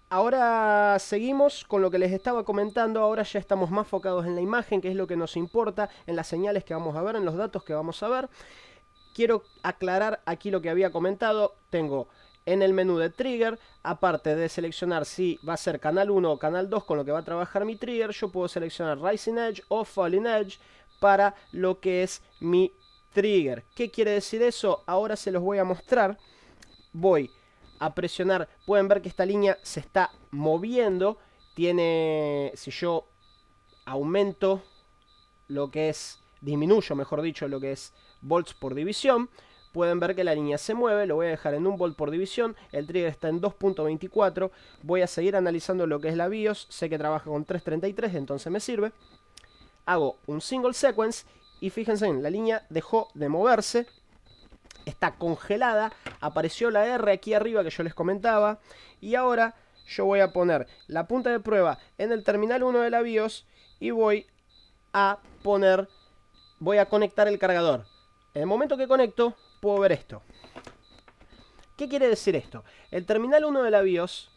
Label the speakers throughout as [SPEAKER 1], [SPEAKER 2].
[SPEAKER 1] Ahora seguimos con lo que les estaba comentando. Ahora ya estamos más focados en la imagen, que es lo que nos importa, en las señales que vamos a ver, en los datos que vamos a ver. Quiero aclarar aquí lo que había comentado. Tengo en el menú de trigger, aparte de seleccionar si va a ser canal 1 o canal 2 con lo que va a trabajar mi trigger, yo puedo seleccionar Rising Edge o Falling Edge para lo que es mi trigger. ¿Qué quiere decir eso? Ahora se los voy a mostrar. Voy a presionar, pueden ver que esta línea se está moviendo. Tiene, si yo aumento lo que es, disminuyo mejor dicho, lo que es volts por división, pueden ver que la línea se mueve. Lo voy a dejar en 1 volt por división. El trigger está en 2.24. Voy a seguir analizando lo que es la BIOS. Sé que trabaja con 333, entonces me sirve. Hago un single sequence y fíjense, la línea dejó de moverse. Está congelada. Apareció la R aquí arriba que yo les comentaba. Y ahora yo voy a poner la punta de prueba en el terminal 1 de la BIOS y voy a conectar el cargador. En el momento que conecto, puedo ver esto. ¿Qué quiere decir esto? El terminal 1 de la BIOS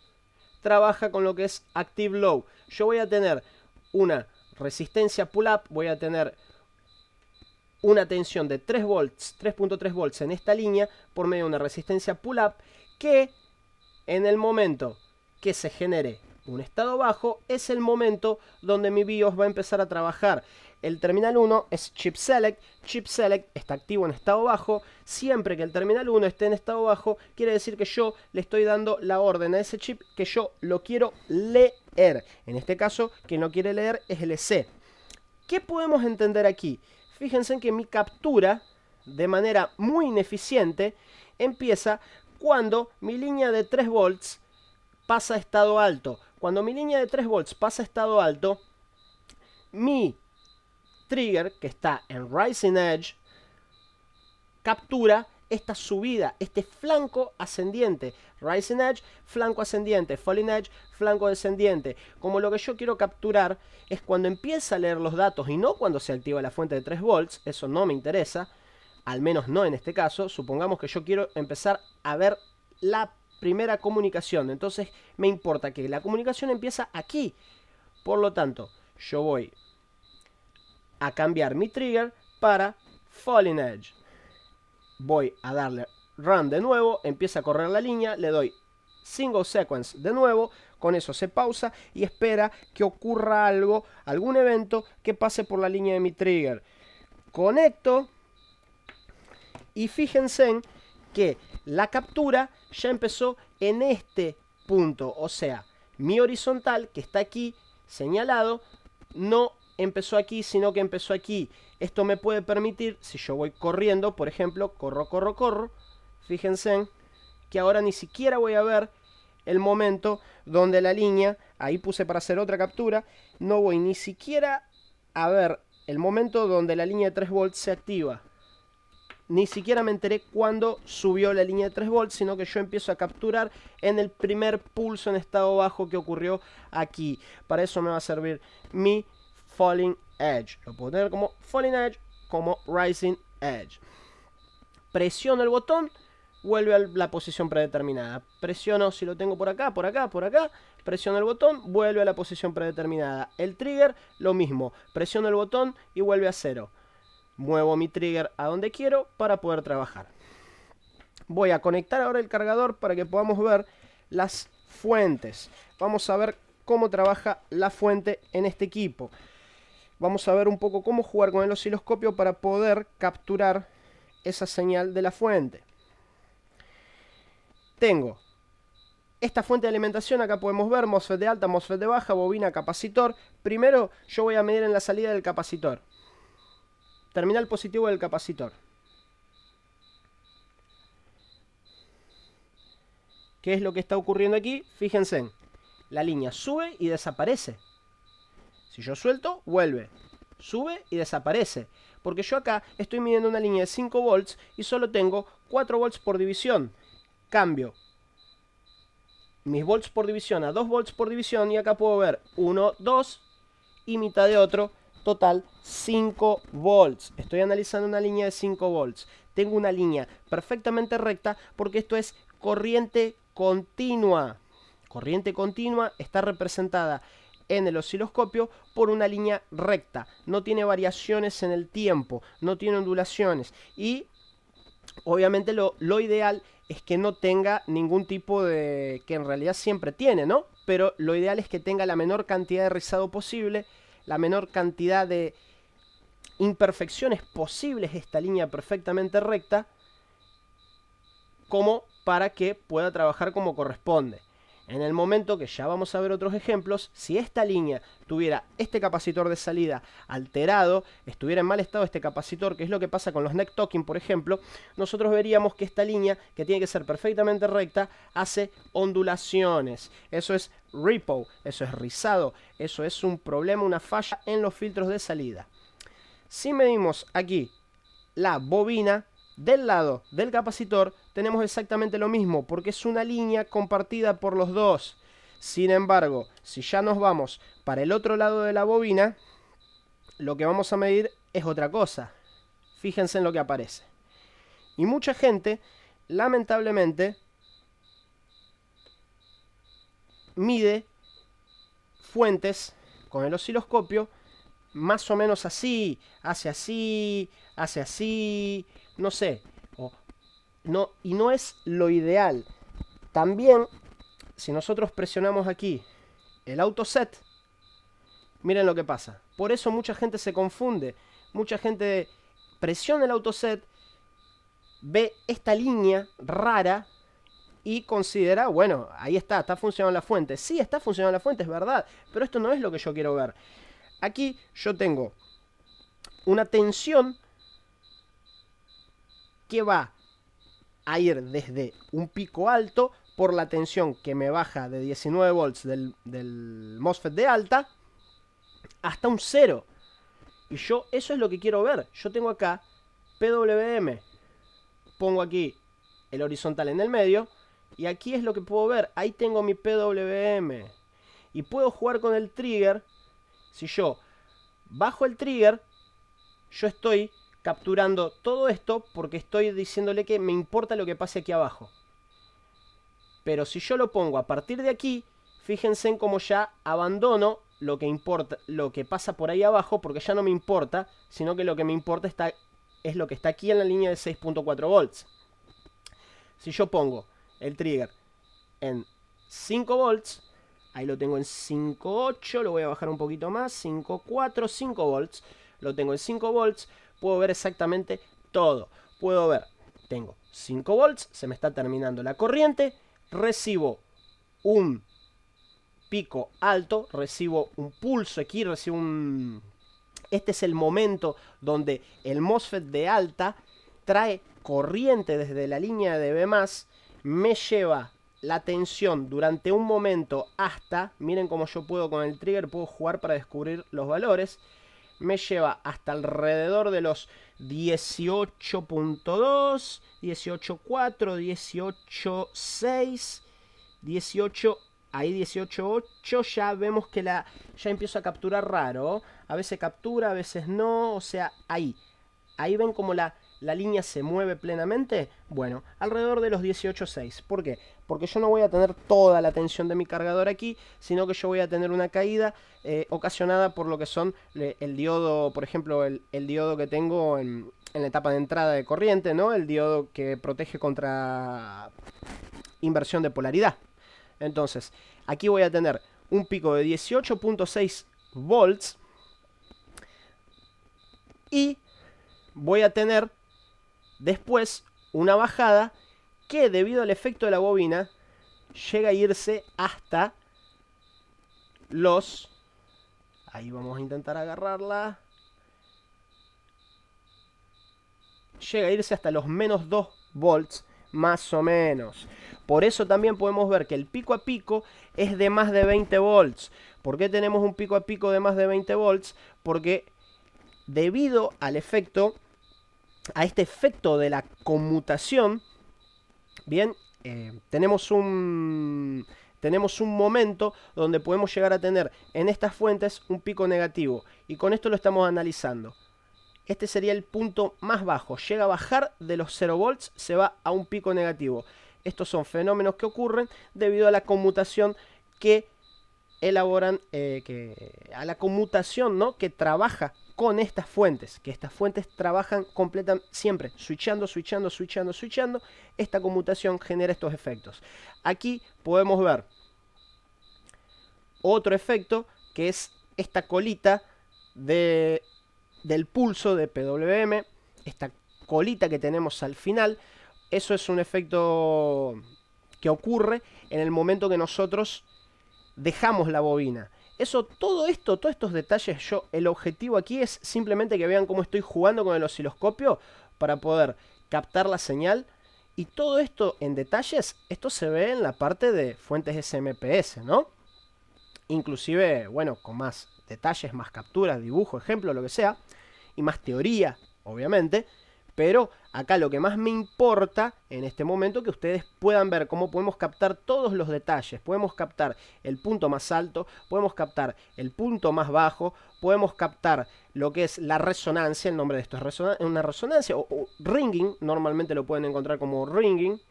[SPEAKER 1] trabaja con lo que es Active Low. Yo voy a tener una resistencia pull-up, voy a tener una tensión de 3 volts, 3.3 volts en esta línea por medio de una resistencia pull-up que en el momento que se genere un estado bajo es el momento donde mi BIOS va a empezar a trabajar. El terminal 1 es Chip Select. Chip Select está activo en estado bajo. Siempre que el terminal 1 esté en estado bajo, quiere decir que yo le estoy dando la orden a ese chip que yo lo quiero leer. En este caso, quien lo quiere leer es el EC. ¿Qué podemos entender aquí? Fíjense en que mi captura, de manera muy ineficiente, empieza cuando mi línea de 3 volts pasa a estado alto. Cuando mi línea de 3 volts pasa a estado alto, mi trigger, que está en Rising Edge, captura esta subida, este flanco ascendiente. Rising Edge, flanco ascendiente. Falling Edge, flanco descendiente. Como lo que yo quiero capturar es cuando empieza a leer los datos y no cuando se activa la fuente de 3 volts. Eso no me interesa, al menos no en este caso. Supongamos que yo quiero empezar a ver la primera comunicación. Entonces me importa que la comunicación empieza aquí. Por lo tanto, yo voy a cambiar mi trigger para Falling Edge. Voy a darle Run de nuevo, empieza a correr la línea, le doy Single Sequence de nuevo, con eso se pausa y espera que ocurra algo, algún evento que pase por la línea de mi trigger. Conecto y fíjense en que la captura ya empezó en este punto, o sea, mi horizontal que está aquí señalado no empezó aquí, sino que empezó aquí. Esto me puede permitir, si yo voy corriendo, por ejemplo, corro, fíjense que ahora ni siquiera voy a ver el momento donde la línea, ahí puse para hacer otra captura, no voy ni siquiera a ver el momento donde la línea de 3 volts se activa. Ni siquiera me enteré cuando subió la línea de 3 volts, sino que yo empiezo a capturar en el primer pulso en estado bajo que ocurrió aquí. Para eso me va a servir mi Falling Edge. Lo puedo tener como Falling Edge, como Rising Edge. Presiono el botón, vuelve a la posición predeterminada. Presiono, si lo tengo por acá, presiono el botón, vuelve a la posición predeterminada. El trigger, lo mismo. Presiono el botón y vuelve a 0. Muevo mi trigger a donde quiero para poder trabajar. Voy a conectar ahora el cargador para que podamos ver las fuentes. Vamos a ver cómo trabaja la fuente en este equipo. Vamos a ver un poco cómo jugar con el osciloscopio para poder capturar esa señal de la fuente. Tengo esta fuente de alimentación, acá podemos ver MOSFET de alta, MOSFET de baja, bobina, capacitor. Primero yo voy a medir en la salida del capacitor. Terminal positivo del capacitor. ¿Qué es lo que está ocurriendo aquí? Fíjense, la línea sube y desaparece. Si yo suelto, vuelve. Sube y desaparece. Porque yo acá estoy midiendo una línea de 5 volts y solo tengo 4 volts por división. Cambio mis volts por división a 2 volts por división y acá puedo ver 1, 2 y mitad de otro. Total 5 volts. Estoy analizando una línea de 5 volts. Tengo una línea perfectamente recta porque esto es corriente continua. corriente continua, está representada en el osciloscopio por una línea recta. No tiene variaciones en el tiempo, no tiene ondulaciones. Y obviamente lo ideal es que no tenga ningún tipo de... que en realidad siempre tiene, ¿no? Pero lo ideal es que tenga la menor cantidad de rizado posible, la menor cantidad de imperfecciones posibles, esta línea perfectamente recta, como para que pueda trabajar como corresponde. En el momento que ya vamos a ver otros ejemplos, si esta línea tuviera este capacitor de salida alterado, estuviera en mal estado este capacitor, que es lo que pasa con los neck talking, por ejemplo, nosotros veríamos que esta línea, que tiene que ser perfectamente recta, hace ondulaciones. Eso es repo, eso es rizado, eso es un problema, una falla en los filtros de salida. Si medimos aquí la bobina, del lado del capacitor tenemos exactamente lo mismo, porque es una línea compartida por los dos. Sin embargo, si ya nos vamos para el otro lado de la bobina, lo que vamos a medir es otra cosa. Fíjense en lo que aparece. Y mucha gente, lamentablemente, mide fuentes con el osciloscopio más o menos así, hace así, no sé, y no es lo ideal. También, si nosotros presionamos aquí el autoset, miren lo que pasa. Por eso mucha gente se confunde, mucha gente presiona el autoset, ve esta línea rara y considera, bueno, ahí está funcionando la fuente. Sí, está funcionando la fuente, es verdad, pero esto no es lo que yo quiero ver. Aquí yo tengo una tensión que va a ir desde un pico alto por la tensión que me baja de 19 volts del MOSFET de alta hasta un 0. Y yo eso es lo que quiero ver. Yo tengo acá PWM. Pongo aquí el horizontal en el medio. Y aquí es lo que puedo ver. Ahí tengo mi PWM. Y puedo jugar con el trigger. Si yo bajo el trigger, yo estoy capturando todo esto porque estoy diciéndole que me importa lo que pase aquí abajo. Pero si yo lo pongo a partir de aquí, fíjense en cómo ya abandono lo que importa, lo que pasa por ahí abajo, porque ya no me importa, sino que lo que me importa es lo que está aquí en la línea de 6.4 volts. Si yo pongo el trigger en 5 volts, ahí lo tengo en 5.8, lo voy a bajar un poquito más, 5.4, 5 volts, lo tengo en 5 volts, puedo ver exactamente todo. Puedo ver, tengo 5 volts, se me está terminando la corriente, recibo un pico alto, recibo un pulso aquí, recibo un... Este es el momento donde el MOSFET de alta trae corriente desde la línea de B+, me lleva la tensión durante un momento hasta, miren cómo yo puedo con el trigger, puedo jugar para descubrir los valores, me lleva hasta alrededor de los 18.2, 18.4, 18.6, 18, ahí 18.8, ya vemos que ya empiezo a capturar raro, a veces captura, a veces no, o sea, ahí ven como la línea se mueve plenamente. Bueno, alrededor de los 18.6. ¿Por qué? Porque yo no voy a tener toda la tensión de mi cargador aquí, sino que yo voy a tener una caída ocasionada por lo que son el diodo, por ejemplo, el diodo que tengo en la etapa de entrada de corriente, ¿no? El diodo que protege contra inversión de polaridad. Entonces, aquí voy a tener un pico de 18.6 volts y voy a tener después una bajada que, debido al efecto de la bobina, llega a irse hasta los... Ahí vamos a intentar agarrarla. Llega a irse hasta los menos 2 volts, más o menos. Por eso también podemos ver que el pico a pico es de más de 20 volts. ¿Por qué tenemos un pico a pico de más de 20 volts? Porque debido al efecto... a este efecto de la conmutación, bien, tenemos un momento donde podemos llegar a tener en estas fuentes un pico negativo, y con esto lo estamos analizando. Este sería el punto más bajo, llega a bajar de los 0 volts, se va a un pico negativo. Estos son fenómenos que ocurren debido a la conmutación que elaboran, a la conmutación, ¿no?, que trabaja con estas fuentes, que estas fuentes trabajan siempre, switchando. Esta conmutación genera estos efectos. Aquí podemos ver otro efecto, que es esta colita del pulso de PWM, esta colita que tenemos al final. Eso es un efecto que ocurre en el momento que nosotros dejamos la bobina. Todos estos detalles, el objetivo aquí es simplemente que vean cómo estoy jugando con el osciloscopio para poder captar la señal. Y todo esto en detalles, esto se ve en la parte de fuentes SMPS, ¿no? Inclusive, bueno, con más detalles, más capturas, dibujo, ejemplo, lo que sea. Y más teoría, obviamente. Pero acá lo que más me importa en este momento es que ustedes puedan ver cómo podemos captar todos los detalles. Podemos captar el punto más alto, podemos captar el punto más bajo, podemos captar lo que es la resonancia. El nombre de esto es una resonancia o ringing. Normalmente lo pueden encontrar como ringing.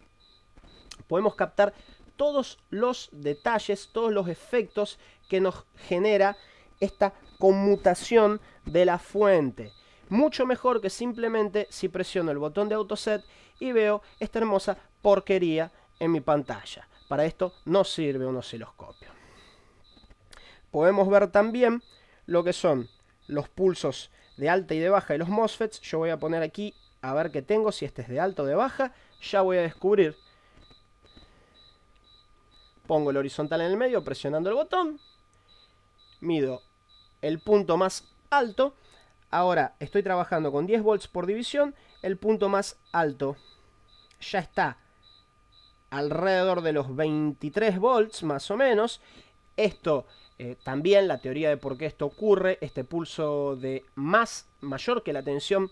[SPEAKER 1] Podemos captar todos los detalles, todos los efectos que nos genera esta conmutación de la fuente. Mucho mejor que simplemente si presiono el botón de autoset y veo esta hermosa porquería en mi pantalla. Para esto no sirve un osciloscopio. Podemos ver también lo que son los pulsos de alta y de baja de los MOSFETs. Yo voy a poner aquí a ver qué tengo, si este es de alta o de baja. Ya voy a descubrir. Pongo el horizontal en el medio presionando el botón. Mido el punto más alto. Ahora estoy trabajando con 10 volts por división. El punto más alto ya está alrededor de los 23 volts más o menos. Esto también la teoría de por qué esto ocurre. Este pulso de mayor que la tensión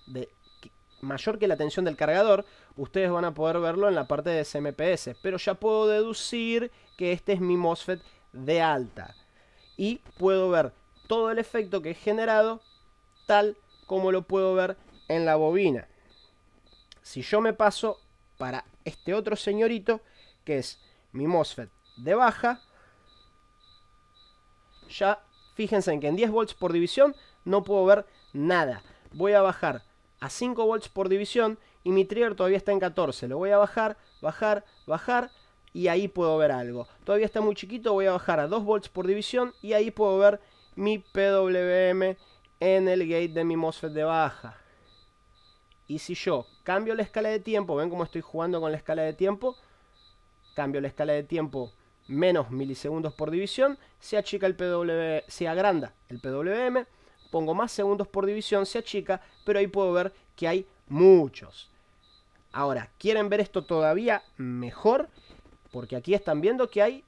[SPEAKER 1] del cargador, ustedes van a poder verlo en la parte de SMPS. Pero ya puedo deducir que este es mi MOSFET de alta. Y puedo ver todo el efecto que he generado tal como lo puedo ver en la bobina. Si yo me paso para este otro señorito, que es mi MOSFET de baja, ya fíjense en que en 10 volts por división no puedo ver nada. Voy a bajar a 5 volts por división y mi trigger todavía está en 14. Lo voy a bajar, bajar y ahí puedo ver algo. Todavía está muy chiquito, voy a bajar a 2 volts por división y ahí puedo ver mi PWM en el gate de mi MOSFET de baja. Y si yo cambio la escala de tiempo, ven cómo estoy jugando con la escala de tiempo, cambio la escala de tiempo menos milisegundos por división, se agranda el PWM, pongo más segundos por división, se achica, pero ahí puedo ver que hay muchos. Ahora, ¿quieren ver esto todavía mejor? Porque aquí están viendo que hay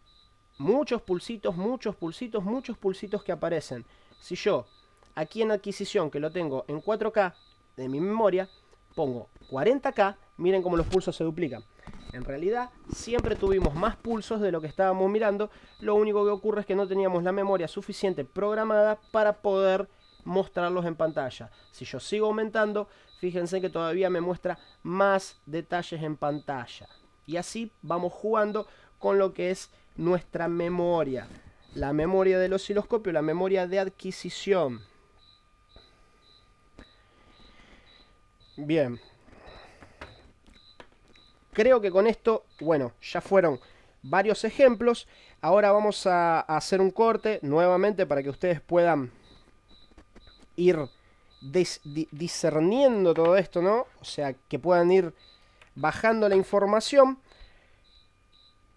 [SPEAKER 1] muchos pulsitos que aparecen. Si yo aquí en adquisición, que lo tengo en 4K de mi memoria, pongo 40K, miren cómo los pulsos se duplican. En realidad siempre tuvimos más pulsos de lo que estábamos mirando. Lo único que ocurre es que no teníamos la memoria suficiente programada para poder mostrarlos en pantalla. Si yo sigo aumentando, fíjense que todavía me muestra más detalles en pantalla. Y así vamos jugando con lo que es nuestra memoria. La memoria del osciloscopio, la memoria de adquisición. Bien. Creo que con esto, bueno, ya fueron varios ejemplos. Ahora vamos a hacer un corte nuevamente para que ustedes puedan ir discerniendo todo esto, ¿no? O sea, que puedan ir bajando la información.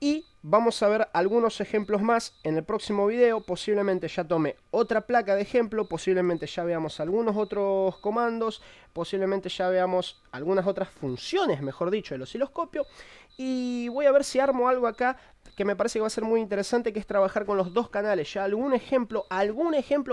[SPEAKER 1] Y vamos a ver algunos ejemplos más en el próximo video. Posiblemente ya tome otra placa de ejemplo. Posiblemente ya veamos algunos otros comandos. Posiblemente ya veamos algunas otras funciones, mejor dicho, del osciloscopio. Y voy a ver si armo algo acá que me parece que va a ser muy interesante, que es trabajar con los dos canales. Ya algún ejemplo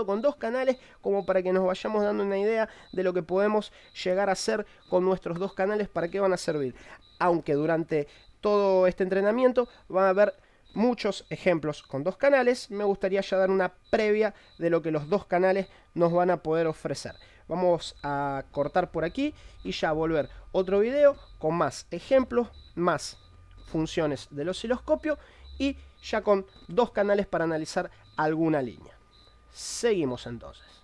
[SPEAKER 1] con dos canales, como para que nos vayamos dando una idea de lo que podemos llegar a hacer con nuestros dos canales, para qué van a servir. Aunque durante todo este entrenamiento van a haber muchos ejemplos con dos canales, me gustaría ya dar una previa de lo que los dos canales nos van a poder ofrecer. Vamos a cortar por aquí y ya volver otro video con más ejemplos, más funciones del osciloscopio y ya con 2 canales para analizar alguna línea. Seguimos entonces.